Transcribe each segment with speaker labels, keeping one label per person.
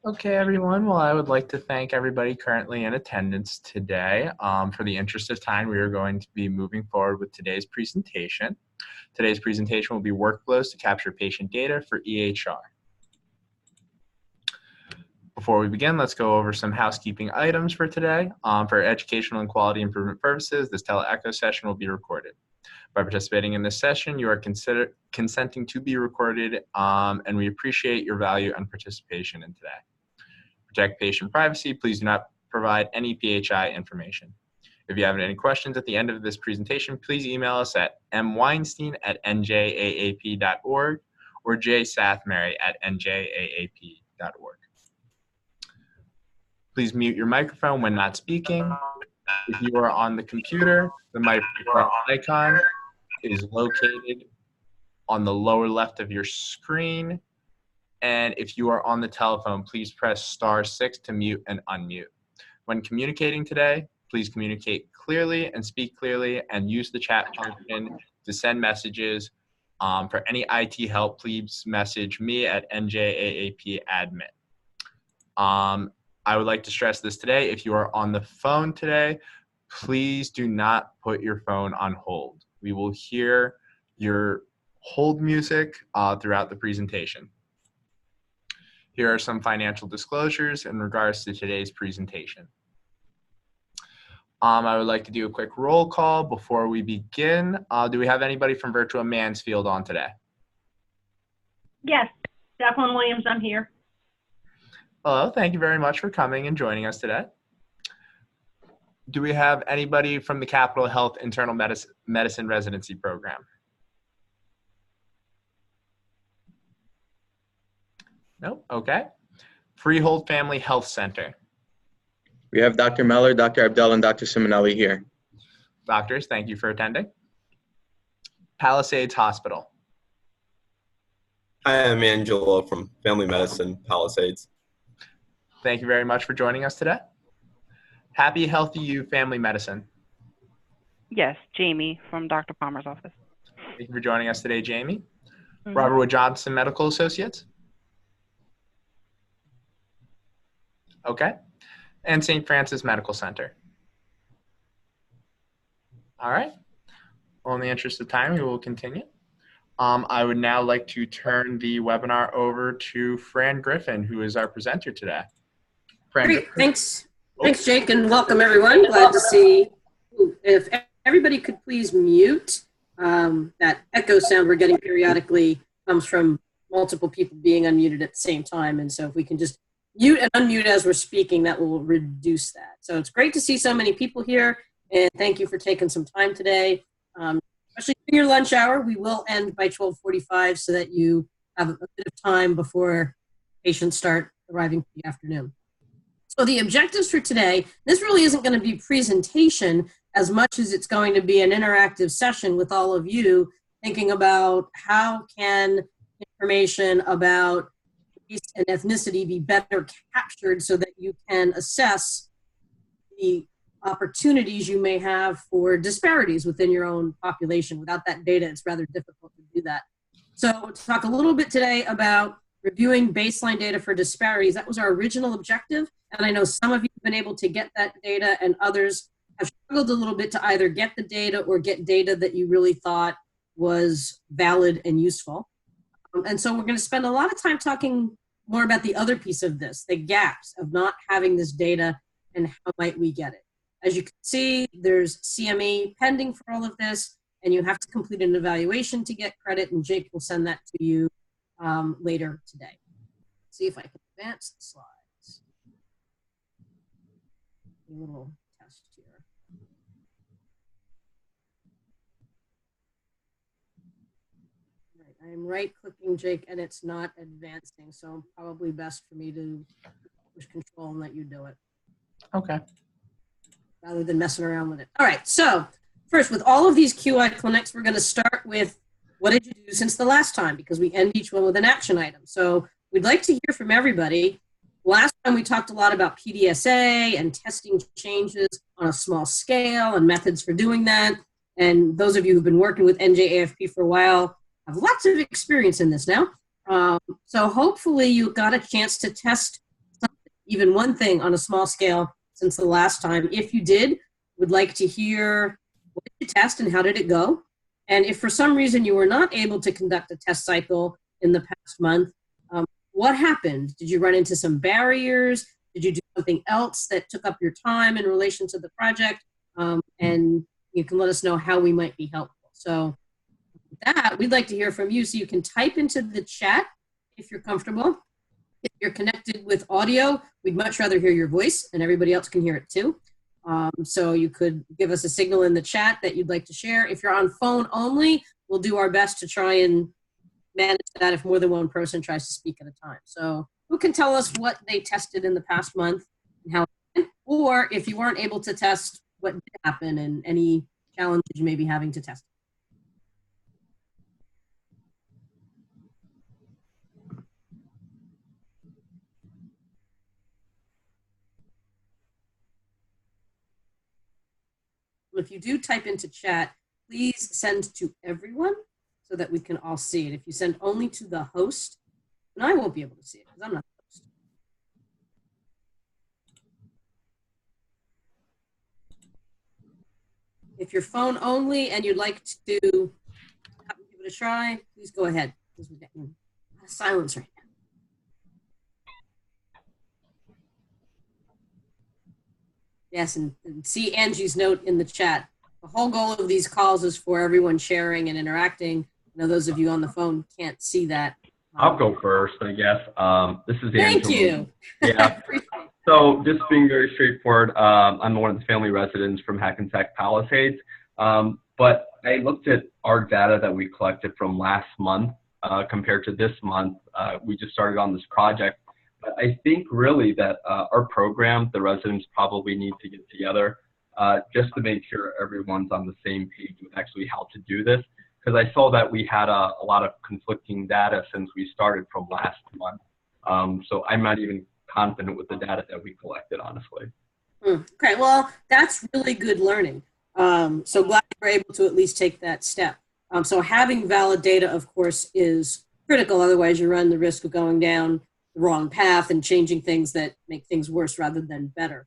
Speaker 1: Okay, everyone. Well, I would like to thank everybody currently in attendance today. For the interest of time, we are going to be moving forward with today's presentation. Today's presentation will be workflows to capture patient data for EHR. Before we begin, let's go over some housekeeping items for today. For educational and quality improvement purposes, this tele-echo session will be recorded. By participating in this session, you are consenting to be recorded, and we appreciate your value and participation in today. Protect patient privacy. Please do not provide any PHI information. If you have any questions at the end of this presentation, please email us at mweinstein@njaap.org or jsathmary@njaap.org. Please mute your microphone when not speaking. If you are on the computer, the microphone icon is located on the lower left of your screen. And if you are on the telephone, please press *6 to mute and unmute. When communicating today, please communicate clearly and speak clearly and use the chat function to send messages. For any IT help, please message me at NJAAP admin. I would like to stress this today. If you are on the phone today, please do not put your phone on hold. We will hear your hold music throughout the presentation. Here are some financial disclosures in regards to today's presentation. I would like to do a quick roll call before we begin. Do we have anybody from Virtual Mansfield on today?
Speaker 2: Yes, Jacqueline Williams, I'm here.
Speaker 1: Hello, thank you very much for coming and joining us today. Do we have anybody from the Capitol Health Internal Medicine Residency Program? Nope, okay. Freehold Family Health Center.
Speaker 3: We have Dr. Meller, Dr. Abdel, and Dr. Simonelli here.
Speaker 1: Doctors, thank you for attending. Palisades Hospital.
Speaker 4: Hi, I'm Angelo from Family Medicine, Palisades.
Speaker 1: Thank you very much for joining us today. Happy Healthy You Family Medicine.
Speaker 5: Yes, Jamie from Dr. Palmer's office.
Speaker 1: Thank you for joining us today, Jamie. Robert Wood Johnson Medical Associates. Okay. And St. Francis Medical Center. All right. Well, in the interest of time, we will continue. I would now like to turn the webinar over to Fran Griffin, who is our presenter today.
Speaker 6: Great, thanks. Thanks, Jake, and welcome everyone. Glad to see. If everybody could please mute. That echo sound we're getting periodically comes from multiple people being unmuted at the same time, and so if we can just mute and unmute as we're speaking, that will reduce that. So it's great to see so many people here, and thank you for taking some time today. Especially in your lunch hour, we will end by 12:45 so that you have a bit of time before patients start arriving for the afternoon. So the objectives for today, this really isn't going to be presentation as much as it's going to be an interactive session with all of you thinking about how can information about race and ethnicity be better captured so that you can assess the opportunities you may have for disparities within your own population. Without that data, it's rather difficult to do that. So we'll talk a little bit today about reviewing baseline data for disparities. That was our original objective, and I know some of you have been able to get that data and others have struggled a little bit to either get the data or get data that you really thought was valid and useful. And so we're going to spend a lot of time talking more about the other piece of this, the gaps of not having this data and how might we get it. As you can see, there's CME pending for all of this, and you have to complete an evaluation to get credit, and Jake will send that to you later today. Let's see if I can advance the slides. A little test here. Right, I'm right-clicking, Jake, and it's not advancing, so probably best for me to push control and let you do it.
Speaker 1: Okay.
Speaker 6: Rather than messing around with it. All right, so first, with all of these QI clinics, we're going to start with what did you do since the last time, because we end each one with an action item. So we'd like to hear from everybody. Last time we talked a lot about PDSA and testing changes on a small scale and methods for doing that. And those of you who've been working with NJAFP for a while have lots of experience in this now. So hopefully you got a chance to test even one thing on a small scale since the last time. If you did, would like to hear what did you test and how did it go? And if for some reason you were not able to conduct a test cycle in the past month, what happened? Did you run into some barriers? Did you do something else that took up your time in relation to the project? And you can let us know how we might be helpful. So with that, we'd like to hear from you. So you can type into the chat if you're comfortable. If you're connected with audio, we'd much rather hear your voice, and everybody else can hear it too. So you could give us a signal in the chat that you'd like to share. If you're on phone only, we'll do our best to try and manage that if more than one person tries to speak at a time. So who can tell us what they tested in the past month and how it went? Or if you weren't able to test, what did happen and any challenges you may be having to test? If you do type into chat, please send to everyone so that we can all see it. If you send only to the host, then I won't be able to see it because I'm not the host. If you're phone only and you'd like to give it a try, please go ahead because we're getting a lot of silence right now. Yes, and see Angie's note in the chat. The whole goal of these calls is for everyone sharing and interacting. I know those of you on the phone can't see that.
Speaker 7: I'll go first, I guess. This is Angela.
Speaker 6: Thank you.
Speaker 7: Yeah. So just being very straightforward, I'm one of the family residents from Hackensack Palisades. But I looked at our data that we collected from last month compared to this month. We just started on this project. But I think really that our program, the residents probably need to get together just to make sure everyone's on the same page with actually how to do this. Because I saw that we had a lot of conflicting data since we started from last month. So I'm not even confident with the data that we collected, honestly.
Speaker 6: Okay, well, that's really good learning. So glad you're able to at least take that step. So having valid data, of course, is critical. Otherwise, you run the risk of going down the wrong path and changing things that make things worse rather than better.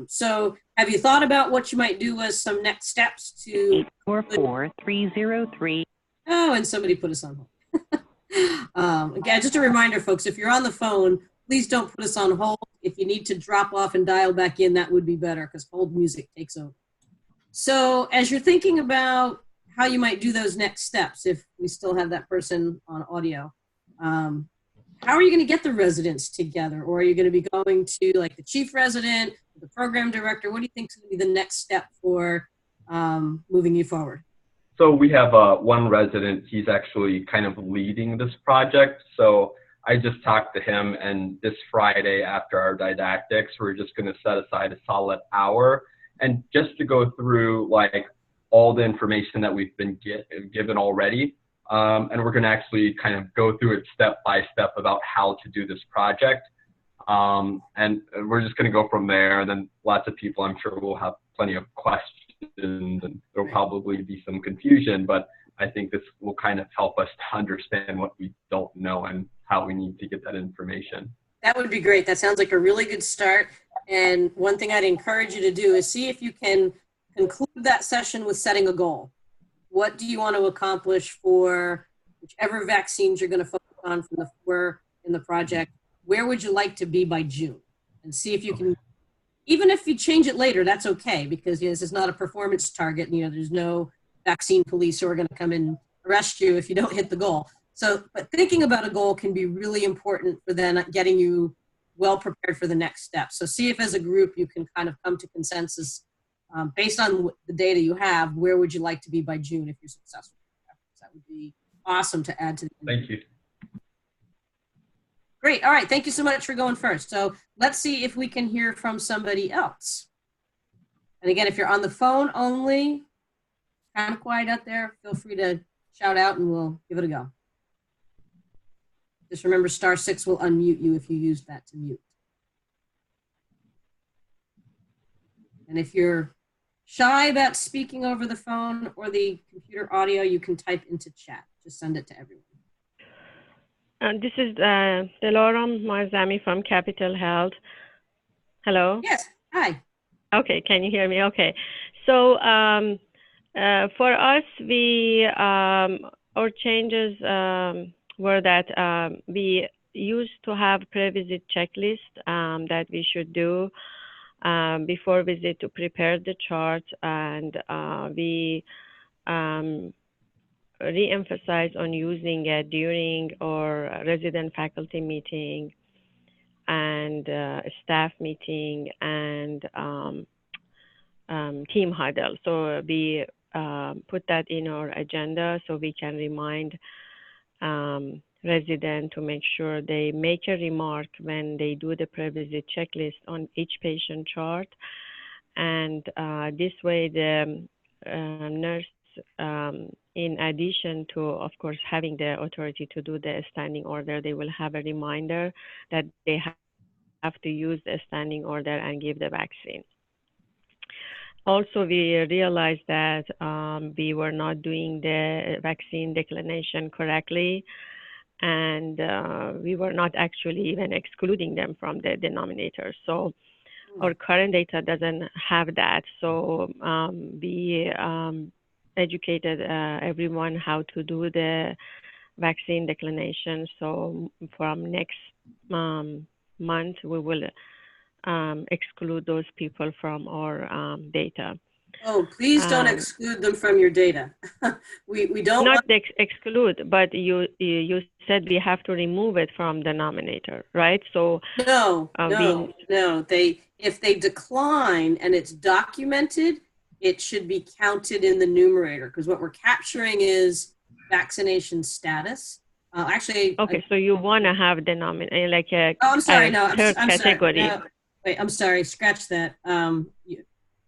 Speaker 6: So have you thought about what you might do as some next steps to
Speaker 5: 844-303.
Speaker 6: Oh, and somebody put us on hold. Again, just a reminder, folks, if you're on the phone, please don't put us on hold. If you need to drop off and dial back in, that would be better because hold music takes over. So as you're thinking about how you might do those next steps, if we still have that person on audio, how are you going to get the residents together? Or are you going to be going to like the chief resident, the program director? What do you think is going to be the next step for moving you forward?
Speaker 7: So we have one resident, he's actually kind of leading this project. So I just talked to him, and this Friday after our didactics, we're just going to set aside a solid hour and just to go through like all the information that we've been given already. And we're going to actually kind of go through it step by step about how to do this project. And we're just going to go from there. And then lots of people, I'm sure, will have plenty of questions, and there'll probably be some confusion, but I think this will kind of help us to understand what we don't know and how we need to get that information.
Speaker 6: That would be great. That sounds like a really good start. And one thing I'd encourage you to do is see if you can conclude that session with setting a goal. What do you want to accomplish for whichever vaccines you're going to focus on from the 4 in the project? Where would you like to be by June? And see if you can, even if you change it later, that's okay, because this is not a performance target. There's no vaccine police who are going to come and arrest you if you don't hit the goal. So, but thinking about a goal can be really important for then getting you well prepared for the next step. So see if as a group you can kind of come to consensus based on the data you have. Where would you like to be by June if you're successful? That would be awesome to add to the
Speaker 7: Thank you.
Speaker 6: Great. All right. Thank you so much for going first. So let's see if we can hear from somebody else. And again, if you're on the phone only, kind of quiet out there, feel free to shout out and we'll give it a go. Just remember *6 will unmute you if you use that to mute. And if you're shy about speaking over the phone or the computer audio, you can type into chat. Just send it to everyone.
Speaker 8: This is Dilaram Marzami from Capital Health.
Speaker 5: Hello?
Speaker 6: Yes, hi.
Speaker 5: Okay, can you hear me? Okay. So for us, our changes were that we used to have pre-visit checklist that we should do before visit to prepare the chart, and we re-emphasize on using it during our resident faculty meeting and staff meeting and team huddle. So we put that in our agenda so we can remind residents to make sure they make a remark when they do the pre-visit checklist on each patient chart. And this way the nurse, in addition to, of course, having the authority to do the standing order, they will have a reminder that they have to use the standing order and give the vaccine. Also, we realized that we were not doing the vaccine declination correctly, and we were not actually even excluding them from the denominator. So our current data doesn't have that. So we educated everyone how to do the vaccine declination. So from next month, we will exclude those people from our data.
Speaker 6: Oh, please don't exclude them from your data. we don't
Speaker 5: not
Speaker 6: want...
Speaker 5: exclude, but you said we have to remove it from the denominator, right? So
Speaker 6: no. If they decline and it's documented, it should be counted in the numerator, because what we're capturing is vaccination status.
Speaker 5: Okay, so you want to have denominator like a
Speaker 6: I'm sorry.
Speaker 5: third category.
Speaker 6: Sorry. No, wait, I'm sorry. Scratch that.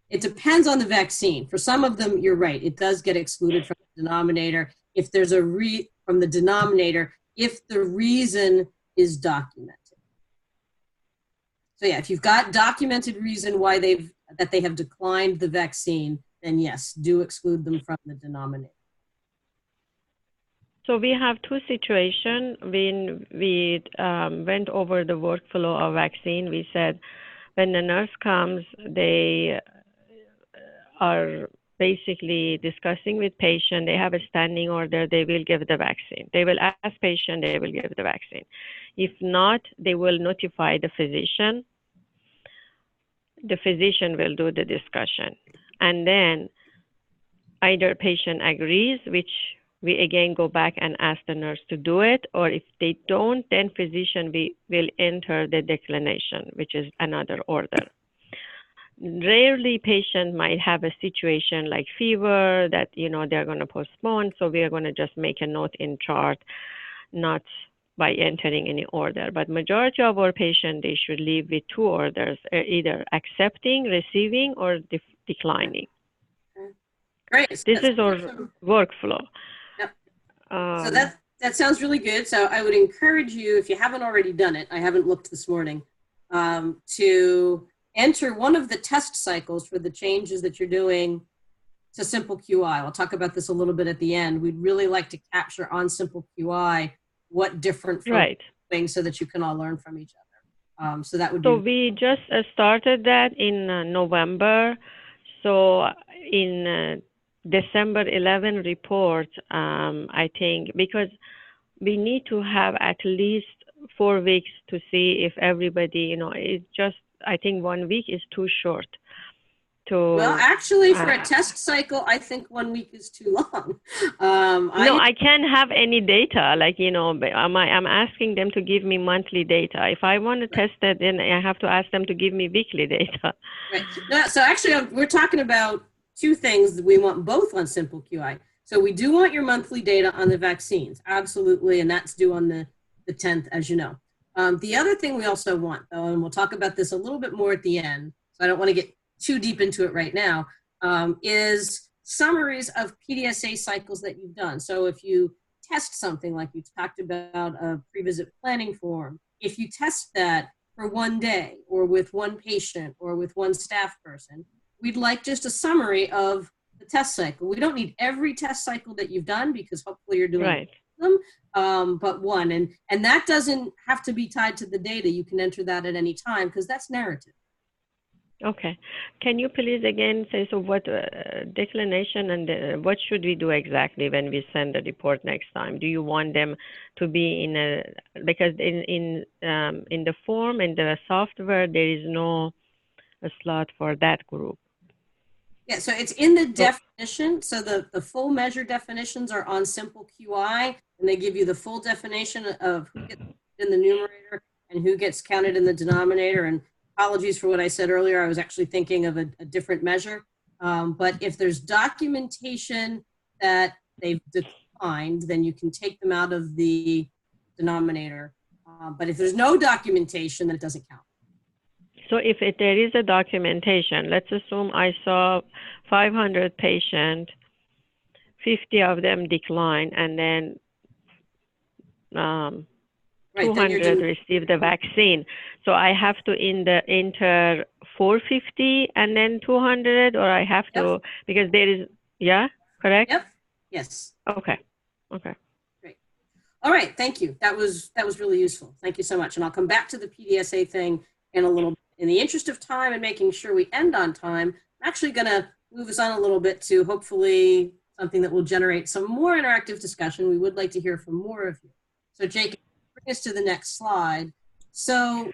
Speaker 6: It depends on the vaccine. For some of them, you're right. It does get excluded from the denominator if there's from the denominator if the reason is documented. So yeah, if you've got documented reason why they have declined the vaccine, then yes, do exclude them from the denominator.
Speaker 5: So we have two situations. When we went over the workflow of vaccine, we said when the nurse comes, they are basically discussing with patient. They have a standing order. They will give the vaccine. They will ask patient. They will give the vaccine. If not, they will notify the physician. The physician will do the discussion, and then either patient agrees, which we again go back and ask the nurse to do it, or if they don't, then physician will enter the declination, which is another order. Rarely patient might have a situation like fever that, they're going to postpone. So we are going to just make a note in chart, not by entering any order. But majority of our patients, they should leave with two orders, either accepting, receiving, or declining.
Speaker 6: Great.
Speaker 5: This is our workflow.
Speaker 6: Yep. So that sounds really good. So I would encourage you, if you haven't already done it, I haven't looked this morning, to enter one of the test cycles for the changes that you're doing to Simple QI. I'll talk about this a little bit at the end. We'd really like to capture on Simple QI what different folks are doing so that you can all learn from each other. So that would be...
Speaker 5: So we just started that in November. So in December 11 report, I think, because we need to have at least 4 weeks to see if everybody, it's just, I think 1 week is too short.
Speaker 6: Well, actually, for a test cycle, I think 1 week is too long.
Speaker 5: I can't have any data. I'm asking them to give me monthly data. If I want to test it, then I have to ask them to give me weekly data.
Speaker 6: Right. No, so actually, we're talking about two things. We want both on Simple QI. So we do want your monthly data on the vaccines, absolutely, and that's due on the 10th, as you know. The other thing we also want, though, and we'll talk about this a little bit more at the end, so I don't want to get too deep into it right now, is summaries of PDSA cycles that you've done. So if you test something like you talked about a pre-visit planning form, if you test that for 1 day or with one patient or with one staff person, we'd like just a summary of the test cycle. We don't need every test cycle that you've done because hopefully you're doing them, but one. And that doesn't have to be tied to the data. You can enter that at any time because that's narrative.
Speaker 5: Okay. Can you please again say, so what declination and what should we do exactly when we send the report next time? Do you want them to be in a, because in the form, in the software, there is no a slot for that group.
Speaker 6: Yeah, so it's in the definition. So the full measure definitions are on Simple QI, and they give you the full definition of who gets in the numerator and who gets counted in the denominator. And apologies for what I said earlier. I was actually thinking of a different measure. But if there's documentation that they've declined, then you can take them out of the denominator. But if there's no documentation, then it doesn't count.
Speaker 5: So if there is a documentation, let's assume I saw 500 patients, 50 of them decline, and then 200 received the vaccine. So I have to enter 450 and then 200, or I have to, because there is, yeah, correct?
Speaker 6: Yep. Yes.
Speaker 5: Okay. Okay.
Speaker 6: Great. All right. Thank you. That was really useful. Thank you so much. And I'll come back to the PDSA thing in a little bit. In the interest of time and making sure we end on time, I'm actually going to move us on a little bit to hopefully something that will generate some more interactive discussion. We would like to hear from more of you. So Jake, bring us to the next slide. So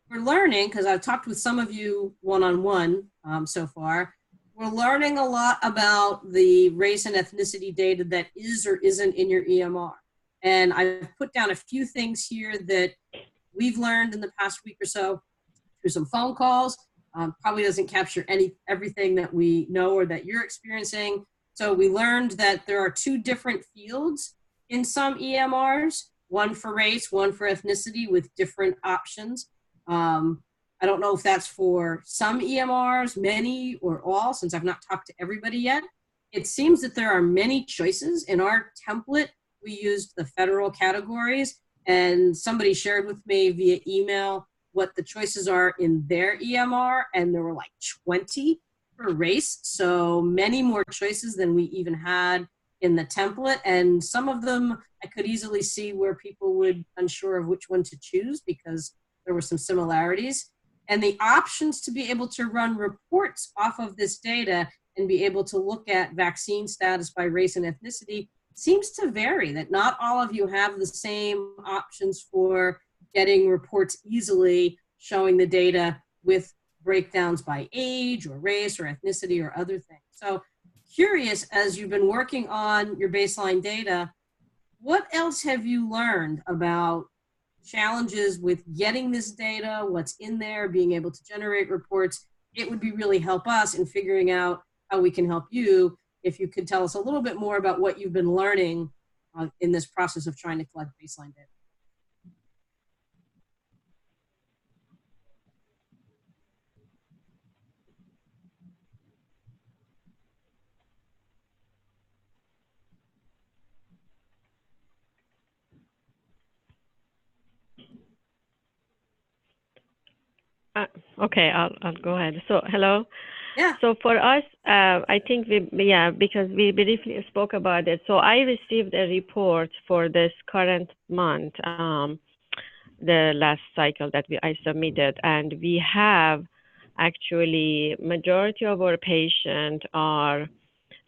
Speaker 6: we're learning, because I've talked with some of you one-on-one so far, we're learning a lot about the race and ethnicity data that is or isn't in your EMR. And I've put down a few things here that we've learned in the past week or so through some phone calls. Probably doesn't capture everything that we know or that you're experiencing. So we learned that there are two different fields in some EMRs, one for race, one for ethnicity, with different options. I don't know if that's for some EMRs, many, or all, since I've not talked to everybody yet. It seems that there are many choices. In our template, we used the federal categories, and somebody shared with me via email what the choices are in their EMR, and there were like 20 for race, so many more choices than we even had in the template. And some of them I could easily see where people would be unsure of which one to choose because there were some similarities. And the options to be able to run reports off of this data and be able to look at vaccine status by race and ethnicity seems to vary, that not all of you have the same options for getting reports easily showing the data with breakdowns by age or race or ethnicity or other things. So curious, as you've been working on your baseline data, what else have you learned about challenges with getting this data, what's in there, being able to generate reports? It would be really help us in figuring out how we can help you. If you could tell us a little bit more about what you've been learning in this process of trying to collect baseline data.
Speaker 5: Okay, I'll go ahead. So, hello.
Speaker 6: Yeah.
Speaker 5: So for us, I think because we briefly spoke about it. So I received a report for this current month, the last cycle that I submitted, and we have actually majority of our patients are.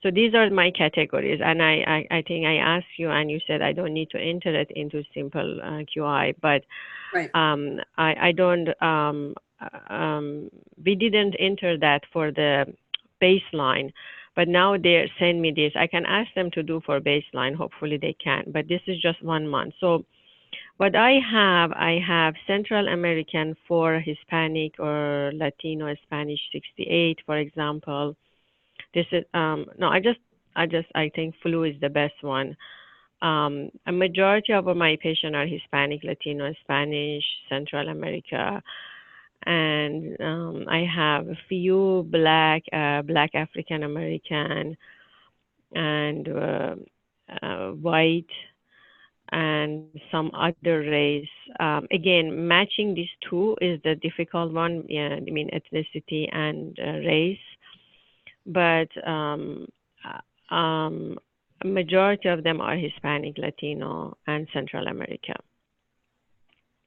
Speaker 5: So these are my categories, and I think I asked you, and you said I don't need to enter it into simple QI, but
Speaker 6: right.
Speaker 5: I don't. We didn't enter that for the baseline, but now they send me this. I can ask them to do for baseline. Hopefully they can, but this is just 1 month. So what I have Central American for Hispanic or Latino Spanish 68, for example. This is no, I think flu is the best one. A majority of my patients are Hispanic, Latino, Spanish, Central America, and I have a few Black African American, and white, and some other race. Again, matching these two is the difficult one. Yeah, I mean ethnicity and race, but a majority of them are Hispanic, Latino, and Central America.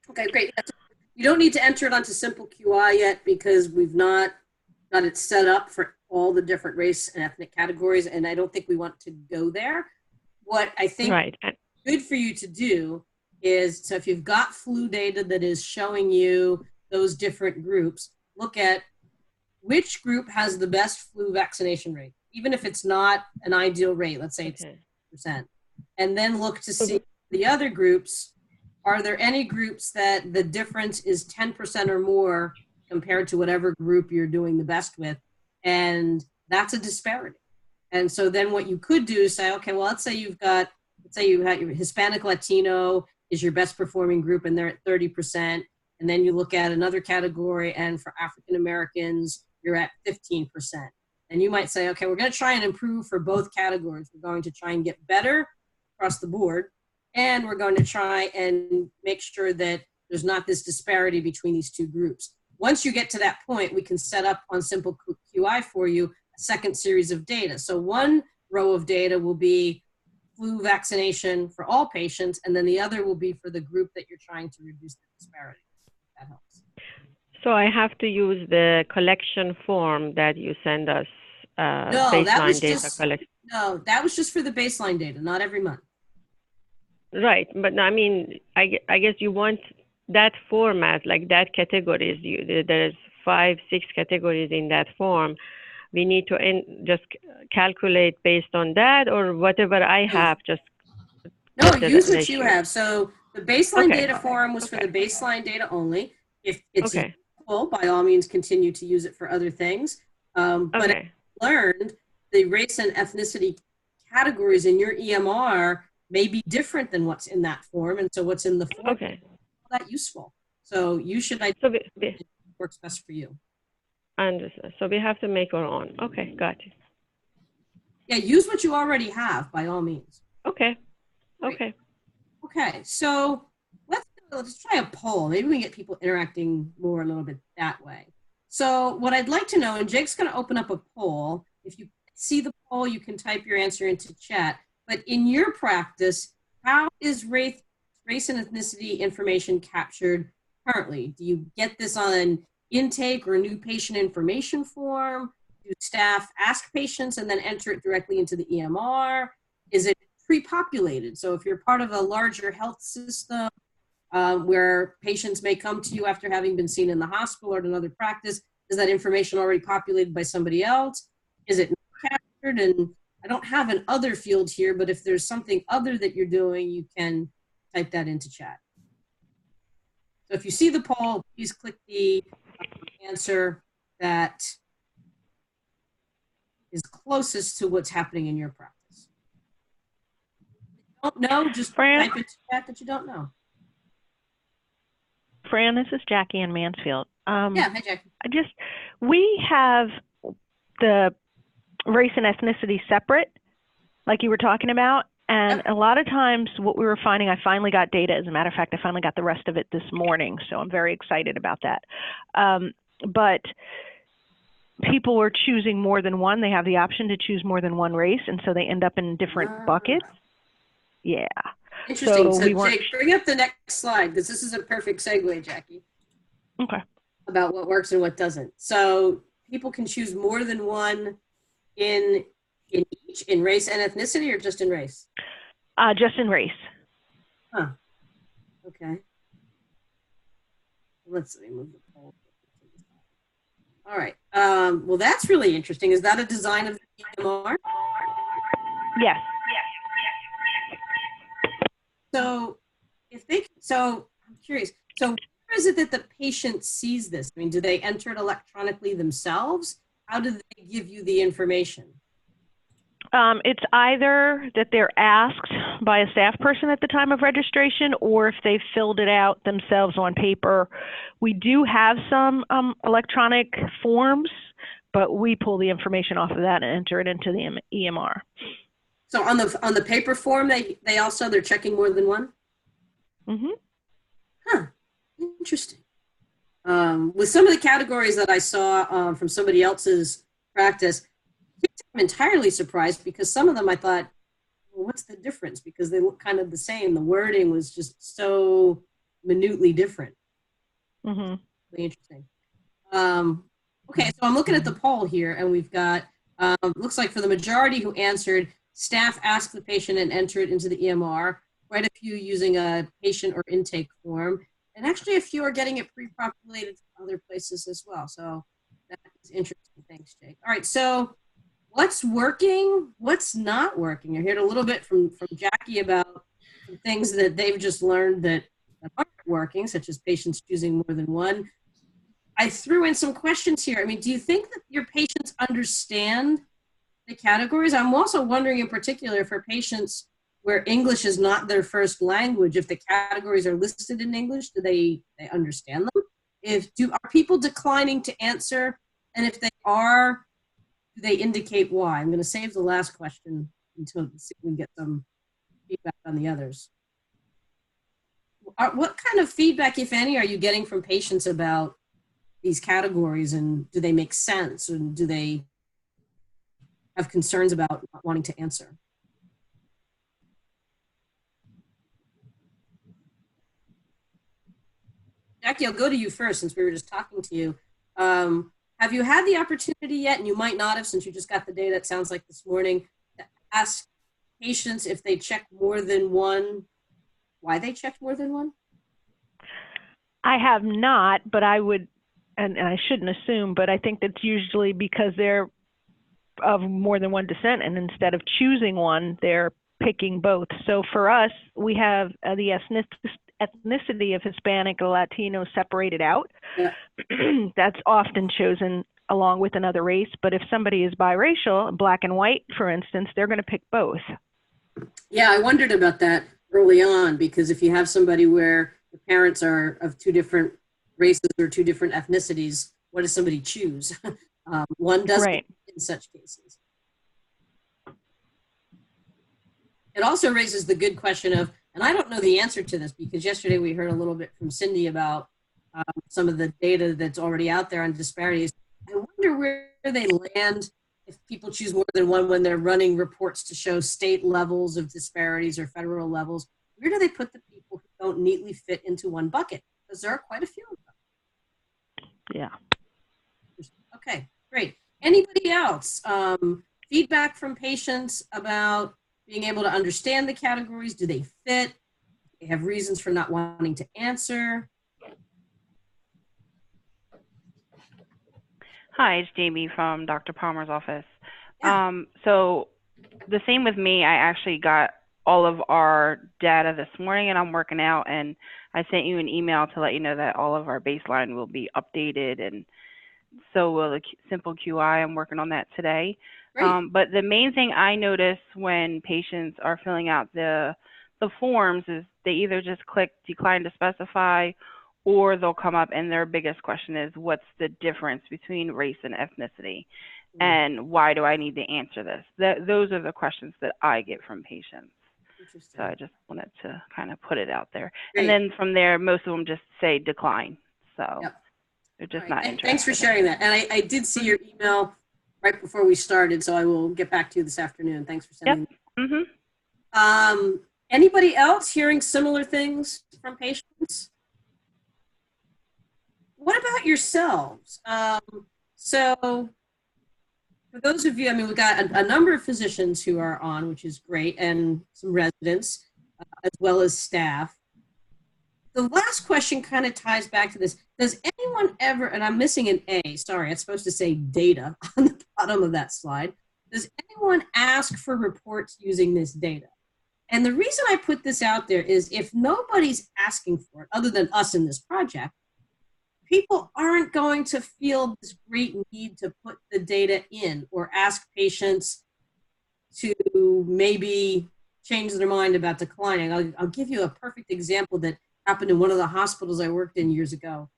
Speaker 6: Okay, great. You don't need to enter it onto Simple QI yet because we've not got it set up for all the different race and ethnic categories, and I don't think we want to go there. What I think
Speaker 5: Right.
Speaker 6: good for you to do is, so if you've got flu data that is showing you those different groups, look at which group has the best flu vaccination rate, even if it's not an ideal rate, let's say it's
Speaker 5: Okay.
Speaker 6: 10%. And then look to see the other groups. Are there any groups that the difference is 10% or more compared to whatever group you're doing the best with? And that's a disparity. And so then what you could do is say, okay, well, let's say you have your Hispanic Latino is your best performing group and they're at 30%. And then you look at another category, and for African Americans, you're at 15%. And you might say, okay, we're going to try and improve for both categories. We're going to try and get better across the board. And we're going to try and make sure that there's not this disparity between these two groups. Once you get to that point, we can set up on Simple QI for you a second series of data. So one row of data will be flu vaccination for all patients, and then the other will be for the group that you're trying to reduce the disparity. That helps.
Speaker 5: So I have to use the collection form that you send us,
Speaker 6: No, that
Speaker 5: baseline
Speaker 6: was
Speaker 5: data
Speaker 6: just,
Speaker 5: collection.
Speaker 6: no, that was just for the baseline data, not every month.
Speaker 5: Right, but I mean, I guess you want that format, like that categories. There's 5, 6 categories in that form. We need to just calculate based on that, or whatever I have. Just
Speaker 6: No,
Speaker 5: put the
Speaker 6: use what you
Speaker 5: ratio.
Speaker 6: have. So the baseline
Speaker 5: Okay.
Speaker 6: data form was for the baseline data only. If it's
Speaker 5: Okay.
Speaker 6: useful, by all means, continue to use it for other things. But
Speaker 5: Okay.
Speaker 6: I learned the race and ethnicity categories in your EMR may be different than what's in that form, and so what's in the form
Speaker 5: Okay.
Speaker 6: is not that useful. So you should
Speaker 5: So
Speaker 6: identify
Speaker 5: we
Speaker 6: what works best for you.
Speaker 5: understand. So we have to make our own. Okay, got it.
Speaker 6: Yeah, use what you already have, by all means.
Speaker 5: Okay.
Speaker 6: Great.
Speaker 5: Okay.
Speaker 6: Okay, so let's try a poll. Maybe we can get people interacting more a little bit that way. So what I'd like to know, and Jake's going to open up a poll. If you see the poll, you can type your answer into chat. But in your practice, how is race and ethnicity information captured currently? Do you get this on an intake or new patient information form? Do staff ask patients and then enter it directly into the EMR? Is it pre-populated? So if you're part of a larger health system where patients may come to you after having been seen in the hospital or at another practice, is that information already populated by somebody else? Is it not captured? And I don't have an other field here, but if there's something other that you're doing, you can type that into chat. So if you see the poll, please click the answer that is closest to what's happening in your practice. If you don't know, just
Speaker 8: Fran?
Speaker 6: type into chat that you don't know.
Speaker 8: Fran, this is Jackie in Mansfield.
Speaker 6: Yeah, hi, Jackie.
Speaker 8: We have the race and ethnicity separate, like you were talking about. And a lot of times what we were finding, I finally got data. As a matter of fact, I finally got the rest of it this morning. So I'm very excited about that. But people were choosing more than one. They have the option to choose more than one race. And so they end up in different buckets. Yeah.
Speaker 6: Interesting. So,
Speaker 8: we
Speaker 6: Jake, bring up the next slide, because this is a perfect segue, Jackie.
Speaker 8: Okay.
Speaker 6: About what works and what doesn't. So people can choose more than one in each, in race and ethnicity, or just in race?
Speaker 8: Just in race.
Speaker 6: Huh. Okay. Let's move the poll. All right. Well, that's really interesting. Is that a design of the EMR?
Speaker 8: Yes.
Speaker 6: So I'm curious. So where is it that the patient sees this? I mean, do they enter it electronically themselves? How do they give you the information?
Speaker 8: It's either that they're asked by a staff person at the time of registration, or if they filled it out themselves on paper. We do have some electronic forms, but we pull the information off of that and enter it into the EMR.
Speaker 6: So on the paper form, they're checking more than one?
Speaker 8: Mm-hmm.
Speaker 6: Huh. Interesting. With some of the categories that I saw from somebody else's practice, I'm entirely surprised, because some of them I thought, well, what's the difference? Because they look kind of the same. The wording was just so minutely different.
Speaker 8: Mm-hmm.
Speaker 6: Really interesting. Okay, so I'm looking at the poll here, and we've got, looks like for the majority who answered, staff asked the patient and enter it into the EMR, quite a few using a patient or intake form, and actually a few are getting it pre-populated from other places as well. So that is interesting. Thanks, Jake. All right, so what's working? What's not working? I heard a little bit from Jackie about some things that they've just learned that aren't working, such as patients choosing more than one. I threw in some questions here. I mean, do you think that your patients understand the categories? I'm also wondering in particular for patients where English is not their first language, if the categories are listed in English, do they understand them? Are people declining to answer? And if they are, do they indicate why? I'm going to save the last question until we can get some feedback on the others. What kind of feedback, if any, are you getting from patients about these categories, and do they make sense, and do they have concerns about not wanting to answer? Jackie, I'll go to you first since we were just talking to you. Have you had the opportunity yet, and you might not have since you just got the data, it sounds like this morning, to ask patients if they check more than one, why they checked more than one?
Speaker 8: I have not, but I would, and I shouldn't assume, but I think that's usually because they're of more than one descent, and instead of choosing one, they're picking both. So for us, we have the ethnicity of Hispanic or Latino separated out.
Speaker 6: Yeah.
Speaker 8: That's often chosen along with another race, but if somebody is biracial, black and white, for instance, they're going to pick both.
Speaker 6: Yeah, I wondered about that early on, because if you have somebody where the parents are of two different races or two different ethnicities, what does somebody choose? One doesn't, right, in such cases. It also raises the good question of, and I don't know the answer to this because yesterday we heard a little bit from Cindy about some of the data that's already out there on disparities. I wonder where they land if people choose more than one when they're running reports to show state levels of disparities or federal levels. Where do they put the people who don't neatly fit into one bucket? Because there are quite a few of them.
Speaker 8: Yeah.
Speaker 6: Okay, great. Anybody else? Feedback from patients about being able to understand the categories. Do they fit? Do they have reasons for not wanting to answer?
Speaker 9: Hi, it's Jamie from Dr. Palmer's office.
Speaker 6: Yeah.
Speaker 9: So the same with me. I actually got all of our data this morning, and I'm working out, and I sent you an email to let you know that all of our baseline will be updated, and so will the simple QI. I'm working on that today. But the main thing I notice when patients are filling out the forms is they either just click decline to specify, or they'll come up and their biggest question is, what's the difference between race and ethnicity? And why do I need to answer this? Those are the questions that I get from patients. So I just wanted to kind of put it out there. And then from there, most of them just say decline. So they're just not interested.
Speaker 6: Thanks for sharing that. And I did see your email right before we started, so I will get back to you this afternoon. Thanks for sending that. Anybody else hearing similar things from patients? What about yourselves? So for those of you, I mean, we've got a number of physicians who are on, which is great, and some residents, as well as staff. The last question kind of ties back to this. Does anyone ever, and I'm missing an A, sorry, it's supposed to say data on the bottom of that slide. Does anyone ask for reports using this data? And the reason I put this out there is if nobody's asking for it, other than us in this project, people aren't going to feel this great need to put the data in or ask patients to maybe change their mind about declining. I'll give you a perfect example that happened in one of the hospitals I worked in years ago.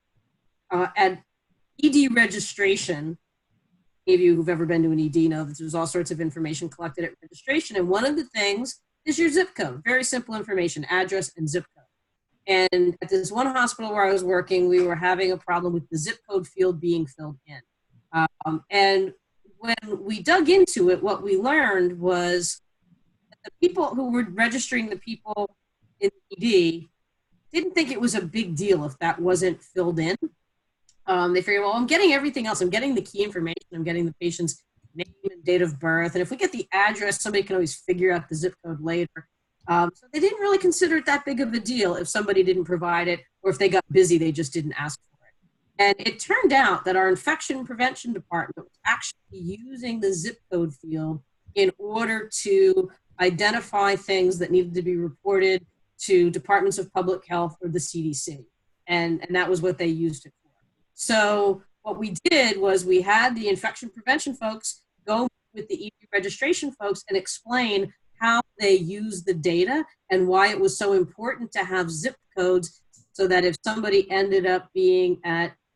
Speaker 6: At ED registration, any of you who've ever been to an ED know that there's all sorts of information collected at registration, and one of the things is your zip code. Very simple information, address and zip code. And at this one hospital where I was working, we were having a problem with the zip code field being filled in. And when we dug into it, what we learned was that the people who were registering the people in ED didn't think it was a big deal if that wasn't filled in. They figure, well, I'm getting everything else. I'm getting the key information. I'm getting the patient's name and date of birth. And if we get the address, somebody can always figure out the zip code later. So they didn't really consider it that big of a deal if somebody didn't provide it, or if they got busy, they just didn't ask for it. And it turned out that our infection prevention department was actually using the zip code field in order to identify things that needed to be reported to departments of public health or the CDC. And that was what they used it for. So what we did was we had the infection prevention folks go with the ED registration folks and explain how they use the data and why it was so important to have zip codes, so that if somebody ended up being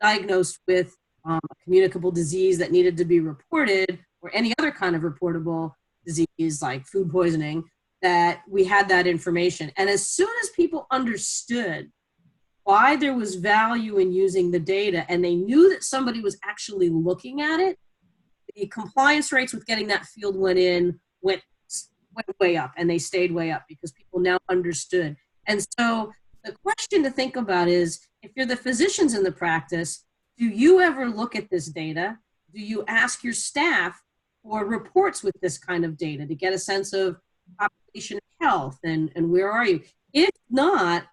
Speaker 6: diagnosed with a communicable disease that needed to be reported, or any other kind of reportable disease like food poisoning, that we had that information. And as soon as people understood why there was value in using the data, and they knew that somebody was actually looking at it, the compliance rates with getting that field went way up, and they stayed way up because people now understood. And so the question to think about is, if you're the physicians in the practice, do you ever look at this data? Do you ask your staff for reports with this kind of data to get a sense of population health and where are you? If not,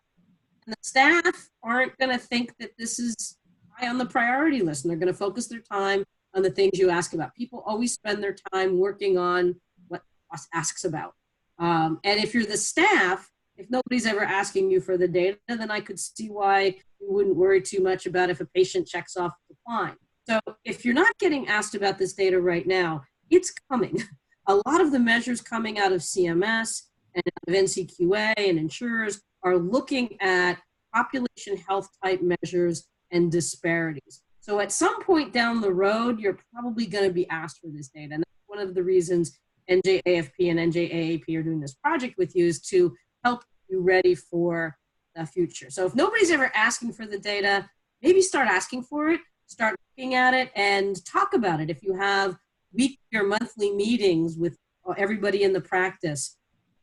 Speaker 6: the staff aren't going to think that this is high on the priority list, and they're going to focus their time on the things you ask about. People always spend their time working on what us asks about. And if you're the staff, if nobody's ever asking you for the data, then I could see why you wouldn't worry too much about if a patient checks off decline. So if you're not getting asked about this data right now, it's coming. A lot of the measures coming out of CMS and out of NCQA and insurers are looking at population health type measures and disparities. So at some point down the road, you're probably going to be asked for this data. And that's one of the reasons NJAFP and NJAAP are doing this project with you, is to help you ready for the future. So if nobody's ever asking for the data, maybe start asking for it, start looking at it, and talk about it. If you have weekly or monthly meetings with everybody in the practice,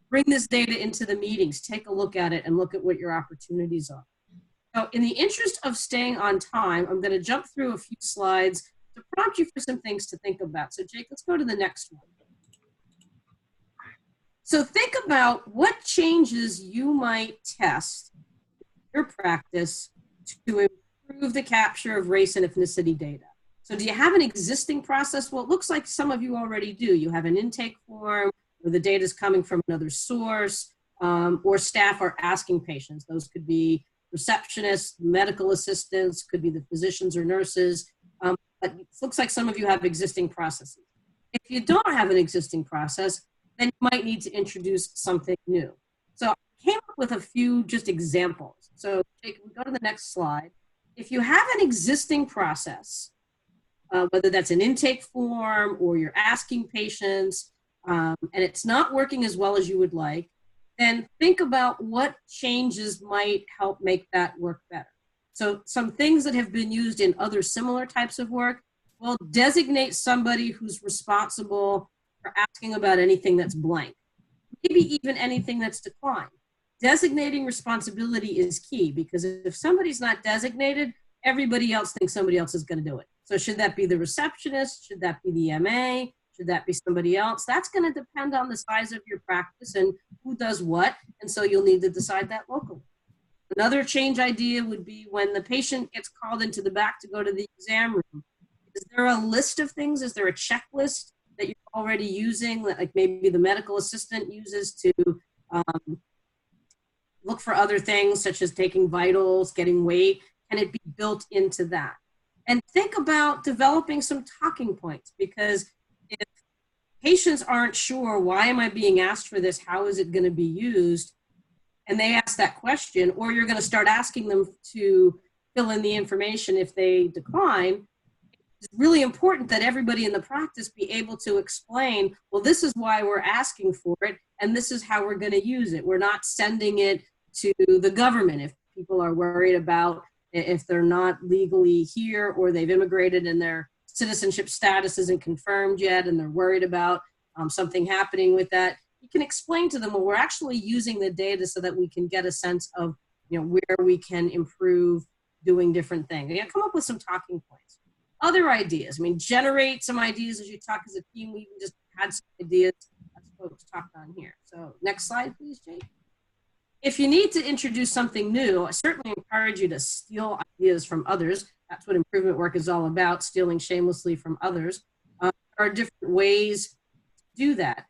Speaker 6: bring this data into the meetings, take a look at it, and look at what your opportunities are. So in the interest of staying on time, I'm going to jump through a few slides to prompt you for some things to think about. So Jake, let's go to the next one. So think about what changes you might test in your practice to improve the capture of race and ethnicity data. So do you have an existing process? Well, it looks like some of you already do. You have an intake form where the data is coming from another source, or staff are asking patients. Those could be receptionists, medical assistants, could be the physicians or nurses. But it looks like some of you have existing processes. If you don't have an existing process, then you might need to introduce something new. So I came up with a few just examples. So Jake, we go to the next slide. If you have an existing process, whether that's an intake form or you're asking patients, and it's not working as well as you would like, then think about what changes might help make that work better. So some things that have been used in other similar types of work, well, designate somebody who's responsible for asking about anything that's blank, maybe even anything that's declined. Designating responsibility is key, because if somebody's not designated, everybody else thinks somebody else is going to do it. So should that be the receptionist? Should that be the MA? Should that be somebody else? That's going to depend on the size of your practice and who does what, and so you'll need to decide that locally. Another change idea would be when the patient gets called into the back to go to the exam room. Is there a list of things? Is there a checklist that you're already using, that like maybe the medical assistant uses to look for other things such as taking vitals, getting weight? Can it be built into that? And think about developing some talking points, because if patients aren't sure, why am I being asked for this? How is it going to be used? And they ask that question, or you're going to start asking them to fill in the information if they decline. It's really important that everybody in the practice be able to explain, well, this is why we're asking for it, and this is how we're going to use it. We're not sending it to the government if people are worried about if they're not legally here or they've immigrated and their citizenship status isn't confirmed yet and they're worried about something happening with that. You can explain to them, well, we're actually using the data so that we can get a sense of, you know, where we can improve doing different things. You gotta come up with some talking points. Other ideas, I mean, generate some ideas as you talk as a team. We even just had some ideas as folks talked on here. So next slide, please, Jake. If you need to introduce something new, I certainly encourage you to steal ideas from others. That's what improvement work is all about, stealing shamelessly from others. There are different ways to do that.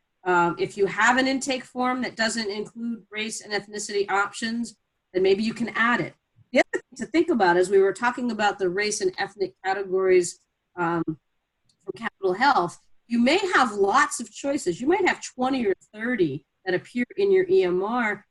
Speaker 6: If you have an intake form that doesn't include race and ethnicity options, then maybe you can add it. The other thing to think about is we were talking about the race and ethnic categories from Capitol Health. You may have lots of choices. You might have 20 or 30 that appear in your EMR.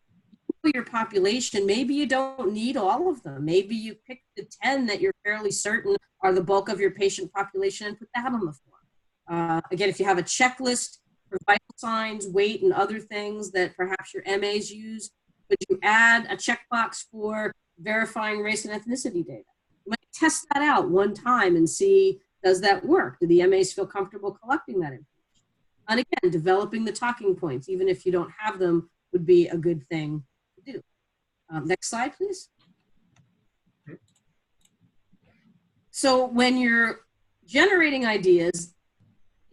Speaker 6: Your population, maybe you don't need all of them. Maybe you pick the 10 that you're fairly certain are the bulk of your patient population and put that on the form. Again, if you have a checklist for vital signs, weight, and other things that perhaps your MAs use, could you add a checkbox for verifying race and ethnicity data? You might test that out one time and see, does that work? Do the MAs feel comfortable collecting that information? And again, developing the talking points, even if you don't have them, would be a good thing to do. Next slide, please. So when you're generating ideas,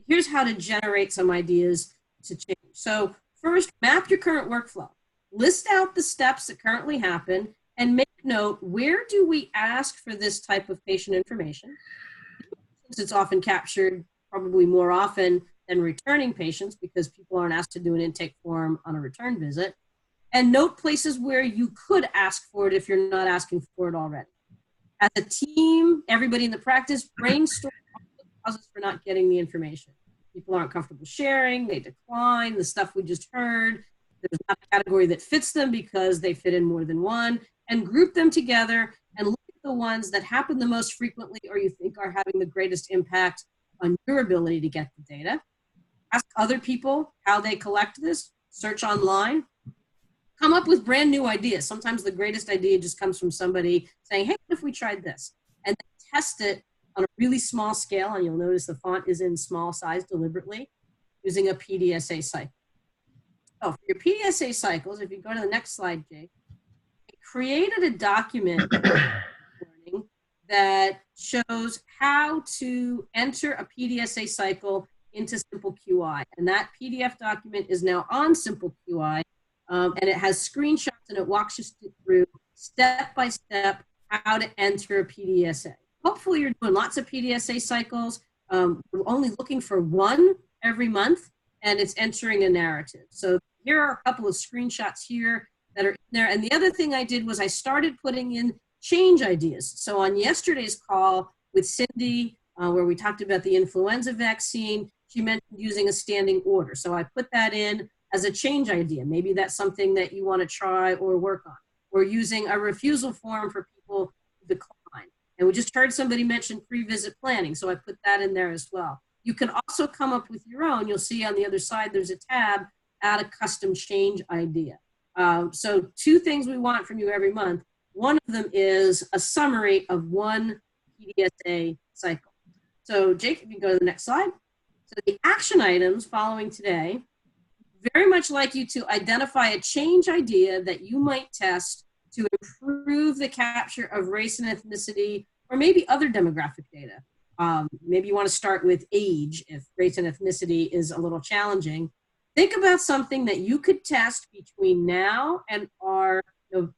Speaker 6: here's how to generate some ideas to change. So first, map your current workflow. List out the steps that currently happen and make note, where do we ask for this type of patient information? Since it's often captured probably more often than returning patients because people aren't asked to do an intake form on a return visit. And note places where you could ask for it if you're not asking for it already. As a team, everybody in the practice, brainstorm causes for not getting the information. People aren't comfortable sharing, they decline, the stuff we just heard. There's not a category that fits them because they fit in more than one, and group them together and look at the ones that happen the most frequently or you think are having the greatest impact on your ability to get the data. Ask other people how they collect this, search online, come up with brand new ideas. Sometimes the greatest idea just comes from somebody saying, hey, what if we tried this? And then test it on a really small scale, and you'll notice the font is in small size deliberately, using a PDSA cycle. So for your PDSA cycles, if you go to the next slide, Jake, I created a document that shows how to enter a PDSA cycle into Simple QI. And that PDF document is now on Simple QI, and it has screenshots and it walks you through step by step how to enter a PDSA. Hopefully you're doing lots of PDSA cycles. We're only looking for one every month, and it's entering a narrative. So here are a couple of screenshots here that are in there. And the other thing I did was I started putting in change ideas. So on yesterday's call with Cindy, where we talked about the influenza vaccine, she mentioned using a standing order. So I put that in as a change idea. Maybe that's something that you want to try or work on. Or using a refusal form for people to decline. And we just heard somebody mention pre-visit planning, so I put that in there as well. You can also come up with your own. You'll see on the other side there's a tab, add a custom change idea. So two things we want from you every month. One of them is a summary of one PDSA cycle. So Jake, if you go to the next slide. So the action items following today, very much like you to identify a change idea that you might test to improve the capture of race and ethnicity, or maybe other demographic data. Maybe you want to start with age if race and ethnicity is a little challenging. Think about something that you could test between now and our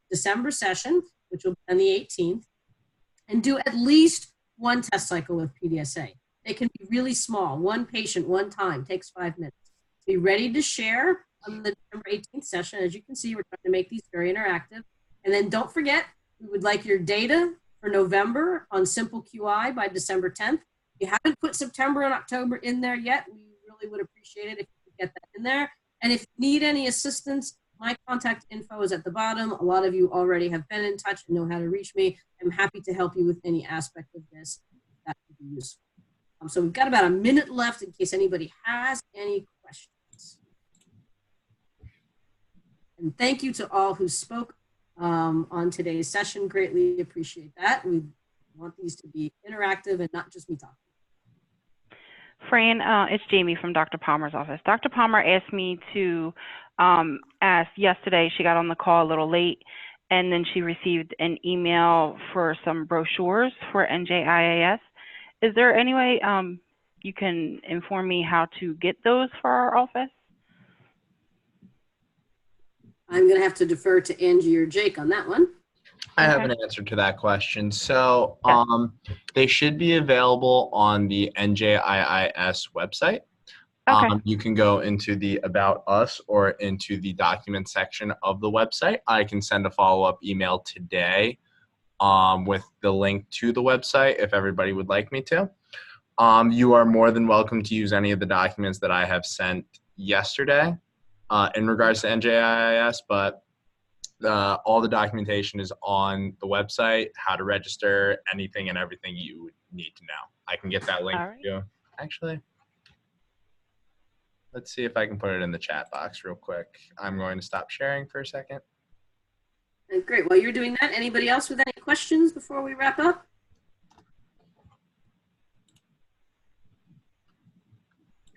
Speaker 6: December session, which will be on the 18th, and do at least one test cycle with PDSA. They can be really small, one patient, one time, takes 5 minutes. Be ready to share on the December 18th session. As you can see, we're trying to make these very interactive. And then don't forget, we would like your data for November on Simple QI by December 10th. If you haven't put September and October in there yet, we really would appreciate it if you could get that in there. And if you need any assistance, my contact info is at the bottom. A lot of you already have been in touch and know how to reach me. I'm happy to help you with any aspect of this. That would be useful. So we've got about a minute left in case anybody has any questions. And thank you to all who spoke on today's session. Greatly appreciate that. We want these to be interactive and not just me talking.
Speaker 9: Fran, it's Jamie from Dr. Palmer's office. Dr. Palmer asked me to ask yesterday, she got on the call a little late, and then she received an email for some brochures for NJIAS. Is there any way you can inform me how to get those for our office?
Speaker 6: I'm going to have to defer to Angie or Jake on that one.
Speaker 1: I have an answer to that question. So they should be available on the NJIS website.
Speaker 9: Okay.
Speaker 1: You can go into the About Us or into the document section of the website. I can send a follow-up email today with the link to the website if everybody would like me to. You are more than welcome to use any of the documents that I have sent yesterday in regards to NJIS, but all the documentation is on the website, how to register, anything and everything you would need to know. I can get that link
Speaker 9: All right.
Speaker 1: to you. Actually, let's see if I can put it in the chat box real quick. I'm going to stop sharing for a second.
Speaker 6: Great. While you're doing that, anybody else with any questions before we wrap up?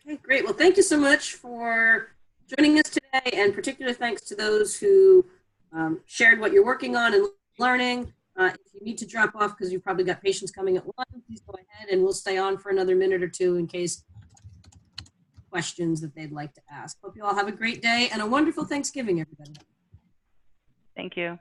Speaker 6: Okay, great. Well, thank you so much for joining us today, and particular thanks to those who shared what you're working on and learning. If you need to drop off because you've probably got patients coming at 1, please go ahead and we'll stay on for another minute or two in case questions that they'd like to ask. Hope you all have a great day and a wonderful Thanksgiving, everybody.
Speaker 9: Thank you.